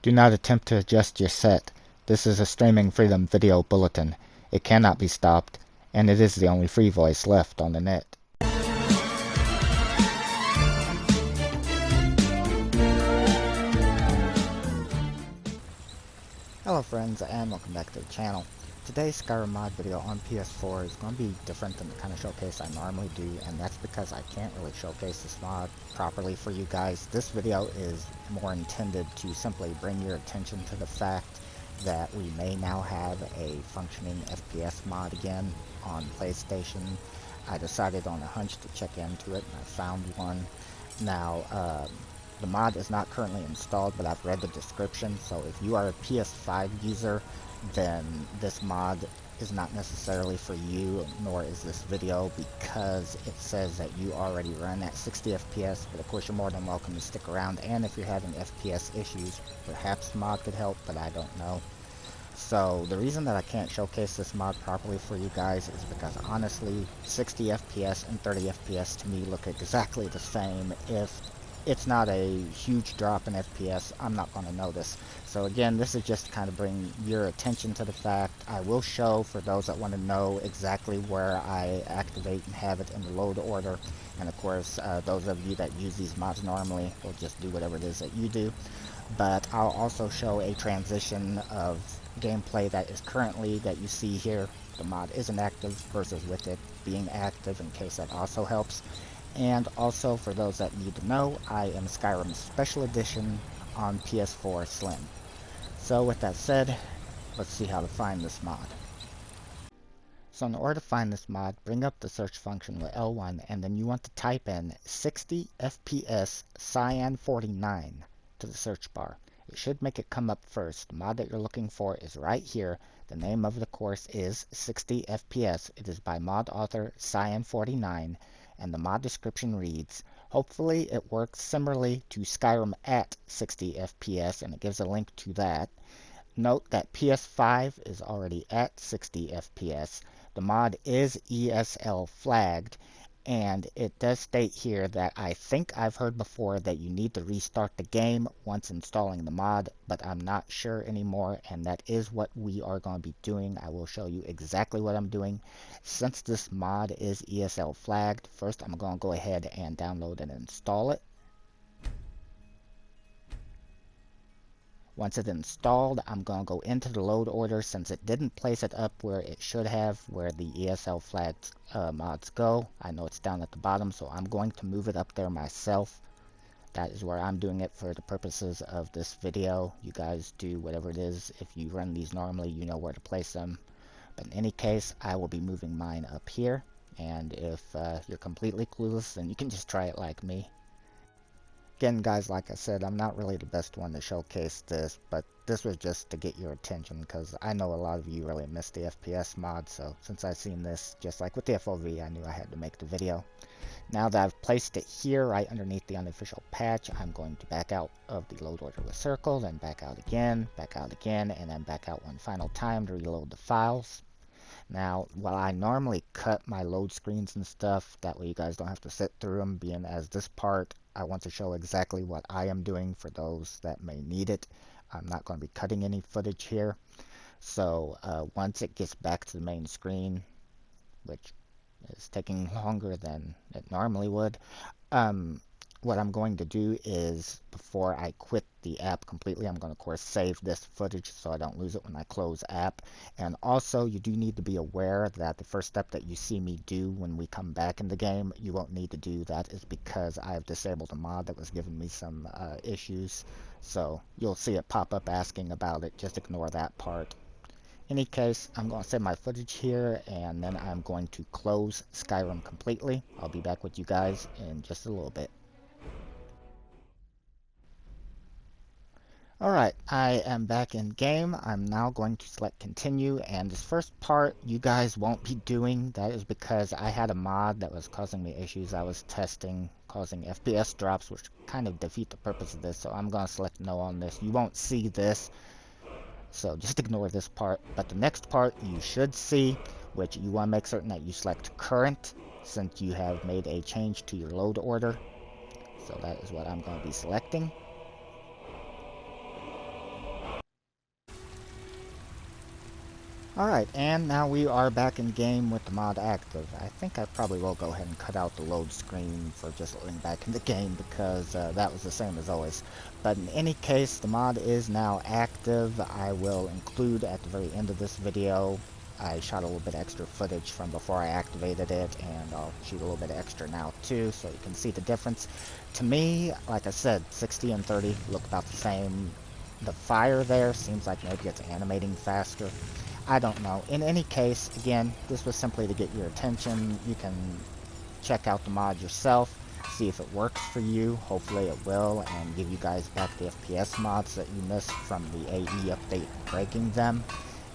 Do not attempt to adjust your set. This is a streaming freedom video bulletin. It cannot be stopped, and it is the only free voice left on the net. Hello friends, and welcome back to the channel. Today's Skyrim Mod video on PS4 is going to be different than the kind of showcase I normally do, and that's because I can't really showcase this mod properly for you guys. This video is more intended to simply bring your attention to the fact that we may now have a functioning FPS mod again on PlayStation. I decided on a hunch to check into it, and I found one. Now, the mod is not currently installed, but I've read the description, so if you are a PS5 user, then this mod is not necessarily for you, nor is this video, because it says that you already run at 60 FPS, but of course you're more than welcome to stick around, and if you're having FPS issues, perhaps the mod could help, but I don't know. So the reason that I can't showcase this mod properly for you guys is because honestly, 60 FPS and 30 FPS to me look exactly the same. If it's not a huge drop in FPS, I'm not going to notice. So again, this is just to kind of bring your attention to the fact. I will show, for those that want to know, exactly where I activate and have it in the load order. And of course, those of you that use these mods normally will just do whatever it is that you do. But I'll also show a transition of gameplay that is currently, that you see here. The mod isn't active versus with it being active, in case that also helps. And also, for those that need to know, I am Skyrim Special Edition on PS4 Slim. So with that said, let's see how to find this mod. So in order to find this mod, bring up the search function with L1, and then you want to type in 60 FPS Cyan49 to the search bar. It should make it come up first. The mod that you're looking for is right here. The name of the course is 60 FPS. It is by Mod Author Cyan49. And the mod description reads, hopefully it works similarly to Skyrim at 60 FPS, and it gives a link to that. Note that PS5 is already at 60 FPS. The mod is ESL flagged, and it does state here that I think I've heard before that you need to restart the game once installing the mod, but I'm not sure anymore, and that is what we are going to be doing. I will show you exactly what I'm doing. Since this mod is ESL flagged, first I'm going to go ahead and download and install it. Once it's installed, I'm going to go into the load order, since it didn't place it up where it should have, where the ESL flagged mods go. I know it's down at the bottom, so I'm going to move it up there myself. That is where I'm doing it for the purposes of this video. You guys do whatever it is. If you run these normally, you know where to place them. But in any case, I will be moving mine up here. And if you're completely clueless, then you can just try it like me. Again, guys, like I said, I'm not really the best one to showcase this, but this was just to get your attention, because I know a lot of you really missed the FPS mod, so since I've seen this, just like with the FOV, I knew I had to make the video. Now that I've placed it here, right underneath the unofficial patch, I'm going to back out of the load order with circle, then back out again, and then back out one final time to reload the files. Now, while I normally cut my load screens and stuff, that way you guys don't have to sit through them, being as this part, I want to show exactly what I am doing for those that may need it. I'm not going to be cutting any footage here. So once it gets back to the main screen, which is taking longer than it normally would, what I'm going to do is, before I quit the app completely, I'm going to, of course, save this footage so I don't lose it when I close app. And also, you do need to be aware that the first step that you see me do when we come back in the game, you won't need to do that, is because I've disabled a mod that was giving me some issues. So you'll see it pop up asking about it. Just ignore that part. In any case, I'm going to save my footage here, and then I'm going to close Skyrim completely. I'll be back with you guys in just a little bit. Alright, I am back in game. I'm now going to select continue, and this first part you guys won't be doing. That is because I had a mod that was causing me issues I was testing, causing FPS drops, which kind of defeat the purpose of this, so I'm going to select no on this. You won't see this, so just ignore this part. But the next part you should see, which you want to make certain that you select current, since you have made a change to your load order. So that is what I'm going to be selecting. Alright, and now we are back in game with the mod active. I think I probably will go ahead and cut out the load screen for just loading back in the game because that was the same as always. But in any case, the mod is now active. I will include at the very end of this video, I shot a little bit extra footage from before I activated it, and I'll shoot a little bit extra now too, so you can see the difference. To me, like I said, 60 and 30 look about the same. The fire there seems like maybe it's animating faster. I don't know. In any case, again, this was simply to get your attention. You can check out the mod yourself, see if it works for you. Hopefully it will, and give you guys back the FPS mods that you missed from the AE update breaking them.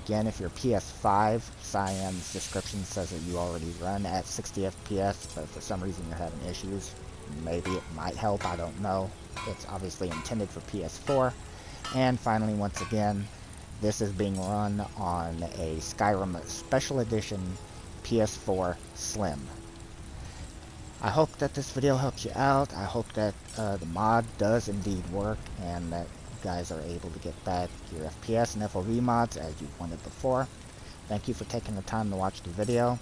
Again, if you're PS5, Cyan's description says that you already run at 60 FPS, but for some reason you're having issues. Maybe it might help, I don't know. It's obviously intended for PS4. And finally, once again, this is being run on a Skyrim Special Edition PS4 Slim. I hope that this video helps you out. I hope that the mod does indeed work and that you guys are able to get back your FPS and FOV mods as you wanted before. Thank you for taking the time to watch the video,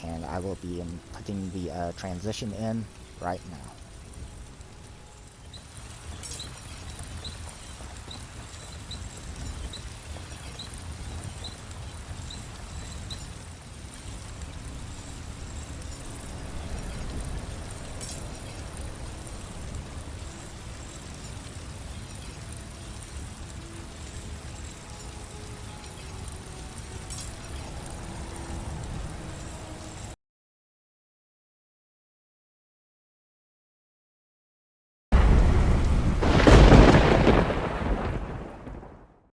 and I will be putting the transition in right now.